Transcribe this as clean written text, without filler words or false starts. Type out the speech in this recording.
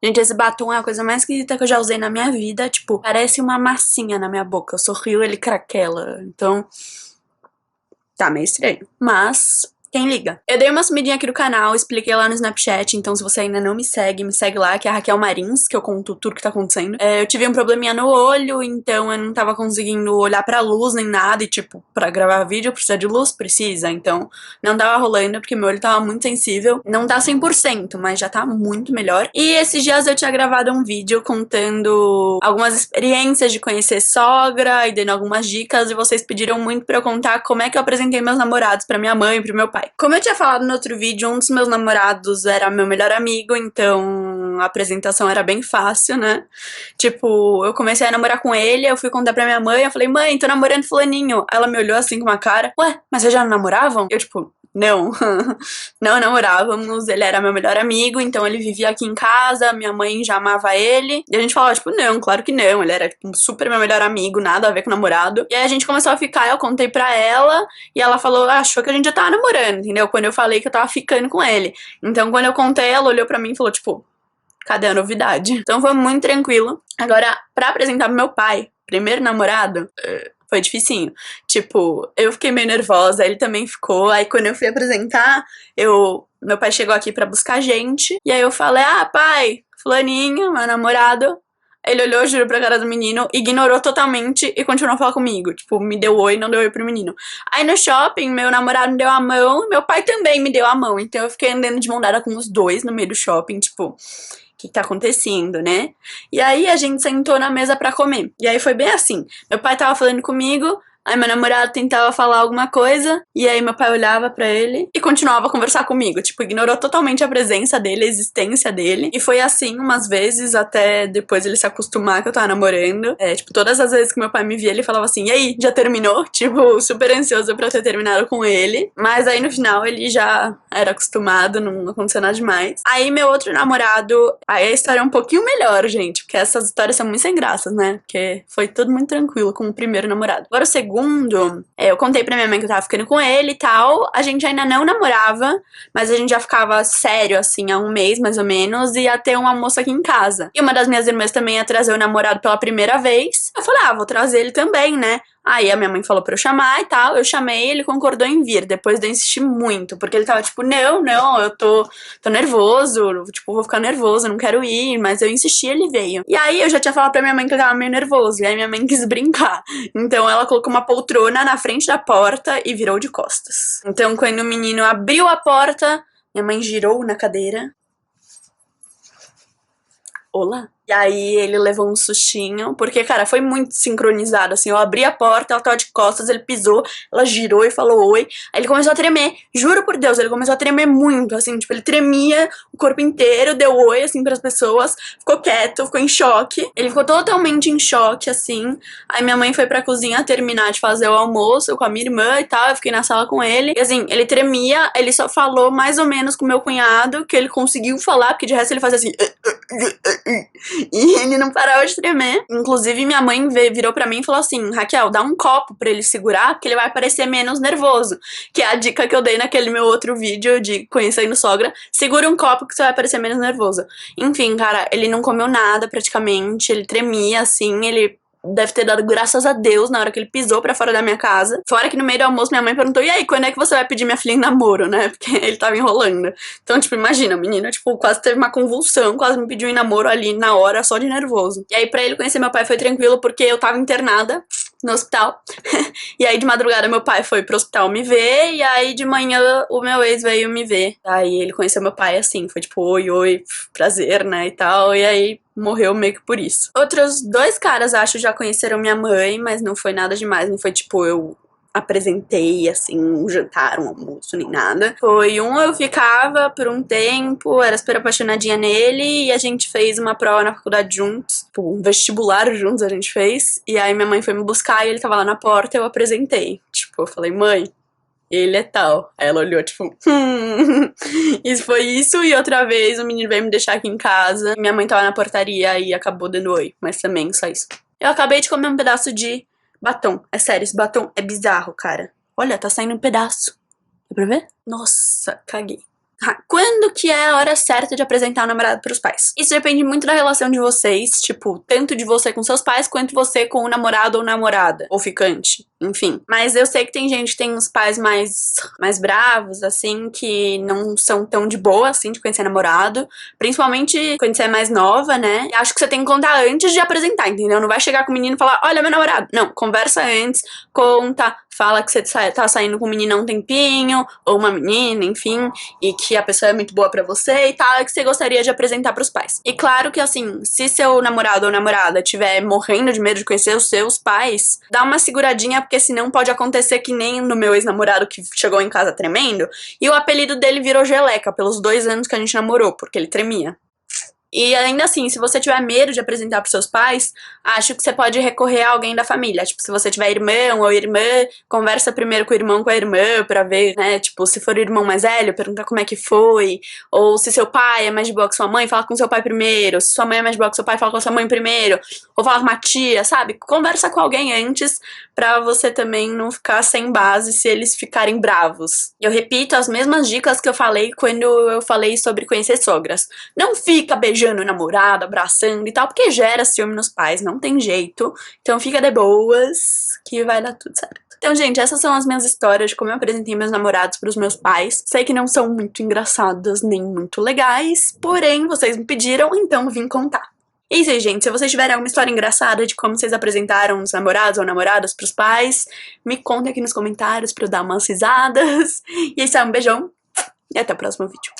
Gente, esse batom é a coisa mais esquisita que eu já usei na minha vida. Tipo, parece uma massinha na minha boca. Eu sorrio, ele craquela. Então, tá meio estranho. Mas, quem liga? Eu dei uma sumidinha aqui do canal, expliquei lá no Snapchat, então se você ainda não me segue lá, que é a Raquel Marins, que eu conto tudo que tá acontecendo. Eu tive um probleminha no olho, então eu não tava conseguindo olhar pra luz nem nada, e tipo, pra gravar vídeo precisa de luz? Precisa, então não tava rolando, porque meu olho tava muito sensível. Não tá 100%, mas já tá muito melhor. E esses dias eu tinha gravado um vídeo contando algumas experiências de conhecer sogra, e dando algumas dicas, e vocês pediram muito pra eu contar como é que eu apresentei meus namorados pra minha mãe e pro meu pai. Como eu tinha falado no outro vídeo, um dos meus namorados era meu melhor amigo, então a apresentação era bem fácil, né? Tipo, eu comecei a namorar com ele, eu fui contar pra minha mãe, eu falei, mãe, tô namorando fulaninho. Ela me olhou assim com uma cara, ué, mas vocês já não namoravam? Eu, tipo, não, não namorávamos, ele era meu melhor amigo, então ele vivia aqui em casa, minha mãe já amava ele, e a gente falava, tipo, não, claro que não, ele era, tipo, super meu melhor amigo, nada a ver com namorado. E aí a gente começou a ficar, eu contei pra ela, e ela falou, achou que a gente já tava namorando, entendeu? Quando eu falei que eu tava ficando com ele. Então, quando eu contei, ela olhou pra mim e falou, tipo, cadê a novidade? Então foi muito tranquilo. Agora, pra apresentar pro meu pai, primeiro namorado, foi dificinho. Tipo, eu fiquei meio nervosa, ele também ficou. Aí quando eu fui apresentar, meu pai chegou aqui pra buscar a gente. E aí eu falei, ah, pai, fulaninho, meu namorado. Ele olhou, juro pra cara do menino, ignorou totalmente e continuou a falar comigo. Tipo, me deu oi, não deu oi pro menino. Aí no shopping, meu namorado me deu a mão e meu pai também me deu a mão. Então eu fiquei andando de mão dada com os dois no meio do shopping, tipo, o que tá acontecendo, né? E aí a gente sentou na mesa pra comer. E aí foi bem assim. Meu pai tava falando comigo, aí meu namorado tentava falar alguma coisa, e aí meu pai olhava pra ele e continuava a conversar comigo. Tipo, ignorou totalmente a presença dele, a existência dele. E foi assim umas vezes, até depois ele se acostumar que eu tava namorando. Tipo, todas as vezes que meu pai me via, ele falava assim, e aí, já terminou? Tipo, super ansioso pra eu ter terminado com ele. Mas aí no final ele já era acostumado, não aconteceu nada demais. Aí meu outro namorado, aí a história é um pouquinho melhor, gente, porque essas histórias são muito sem graças, né? Porque foi tudo muito tranquilo com o primeiro namorado. Agora o segundo, eu contei pra minha mãe que eu tava ficando com ele e tal. A gente ainda não namorava, mas a gente já ficava sério, assim, há um mês mais ou menos, e ia ter um almoço aqui em casa. E uma das minhas irmãs também ia trazer o namorado pela primeira vez. Eu falei, ah, vou trazer ele também, né? Aí a minha mãe falou pra eu chamar e tal, eu chamei, ele concordou em vir, depois de eu insistir muito, porque ele tava tipo, não, eu tô nervoso, tipo, vou ficar nervoso, não quero ir, mas eu insisti, ele veio. E aí eu já tinha falado pra minha mãe que eu tava meio nervoso, e aí minha mãe quis brincar. Então ela colocou uma poltrona na frente da porta e virou de costas. Então quando o menino abriu a porta, minha mãe girou na cadeira. Olá. E aí ele levou um sustinho, porque, cara, foi muito sincronizado, assim, eu abri a porta, ela tava de costas, ele pisou, ela girou e falou oi, aí ele começou a tremer, juro por Deus, ele começou a tremer muito, assim, tipo, ele tremia o corpo inteiro, deu oi, assim, pras pessoas, ficou quieto, ficou em choque, ele ficou totalmente em choque, assim, aí minha mãe foi pra cozinha terminar de fazer o almoço com a minha irmã e tal, eu fiquei na sala com ele, e assim, ele tremia, ele só falou mais ou menos com o meu cunhado, que ele conseguiu falar, porque de resto ele fazia assim... E ele não parava de tremer. Inclusive, minha mãe virou pra mim e falou assim, Raquel, dá um copo pra ele segurar, que ele vai parecer menos nervoso. Que é a dica que eu dei naquele meu outro vídeo de conhecendo sogra. Segura um copo que você vai parecer menos nervoso. Enfim, cara, ele não comeu nada praticamente, ele tremia, assim, ele... deve ter dado graças a Deus na hora que ele pisou pra fora da minha casa. Fora que no meio do almoço minha mãe perguntou, e aí, quando é que você vai pedir minha filha em namoro, né? Porque ele tava enrolando. Então, tipo, imagina, o menino, tipo, quase teve uma convulsão, quase me pediu em namoro ali na hora, só de nervoso. E aí, pra ele conhecer meu pai foi tranquilo, porque eu tava internada no hospital. E aí, de madrugada, meu pai foi pro hospital me ver, e aí, de manhã, o meu ex veio me ver. Aí, ele conheceu meu pai, assim, foi tipo, oi, prazer, né, e tal. E aí, morreu meio que por isso. Outros dois caras, acho, já conheceram minha mãe, mas não foi nada demais. Não foi, tipo, eu apresentei, assim, um jantar, um almoço, nem nada. Foi um, eu ficava por um tempo, era super apaixonadinha nele, e a gente fez uma prova na faculdade juntos, tipo, um vestibular juntos a gente fez, e aí minha mãe foi me buscar e ele tava lá na porta, eu apresentei. Tipo, eu falei, mãe, ele é tal. Aí ela olhou, tipo, Isso foi isso, e outra vez o menino veio me deixar aqui em casa. Minha mãe tava na portaria e acabou dando oi, mas também só isso. Eu acabei de comer um pedaço de batom. É sério, esse batom é bizarro, cara. Olha, tá saindo um pedaço. Dá pra ver? Nossa, caguei. Quando que é a hora certa de apresentar o namorado pros pais? Isso depende muito da relação de vocês, tipo, tanto de você com seus pais, quanto você com o namorado ou namorada, ou ficante, enfim. Mas eu sei que tem gente que tem uns pais mais bravos, assim, que não são tão de boa, assim, de conhecer namorado, principalmente quando você é mais nova, né? E acho que você tem que contar antes de apresentar, entendeu? Não vai chegar com o menino e falar, olha, meu namorado. Não, conversa antes, conta, fala que você tá saindo com um menino há um tempinho, ou uma menina, enfim, e que a pessoa é muito boa pra você e tal, e que você gostaria de apresentar pros pais. E claro que, assim, se seu namorado ou namorada estiver morrendo de medo de conhecer os seus pais, dá uma seguradinha, porque senão pode acontecer que nem no meu ex-namorado que chegou em casa tremendo, e o apelido dele virou Geleca pelos 2 anos que a gente namorou, porque ele tremia. E ainda assim, se você tiver medo de apresentar pros seus pais, acho que você pode recorrer a alguém da família. Tipo, se você tiver irmão ou irmã, conversa primeiro com o irmão, com a irmã, pra ver, né? Tipo, se for o irmão mais velho, pergunta como é que foi. Ou se seu pai é mais de boa que sua mãe, fala com seu pai primeiro. Se sua mãe é mais de boa que seu pai, fala com sua mãe primeiro. Ou fala com uma tia, sabe? Conversa com alguém antes, pra você também não ficar sem base se eles ficarem bravos. Eu repito as mesmas dicas que eu falei quando eu falei sobre conhecer sogras. Não fica beijando o namorado, abraçando e tal, porque gera ciúme nos pais, não tem jeito. Então fica de boas, que vai dar tudo certo. Então, gente, essas são as minhas histórias de como eu apresentei meus namorados pros meus pais. Sei que não são muito engraçadas nem muito legais, porém, vocês me pediram, então vim contar. E isso aí, gente, se vocês tiverem alguma história engraçada de como vocês apresentaram os namorados ou namoradas pros pais, me contem aqui nos comentários pra eu dar umas risadas. E é isso aí, um beijão e até o próximo vídeo.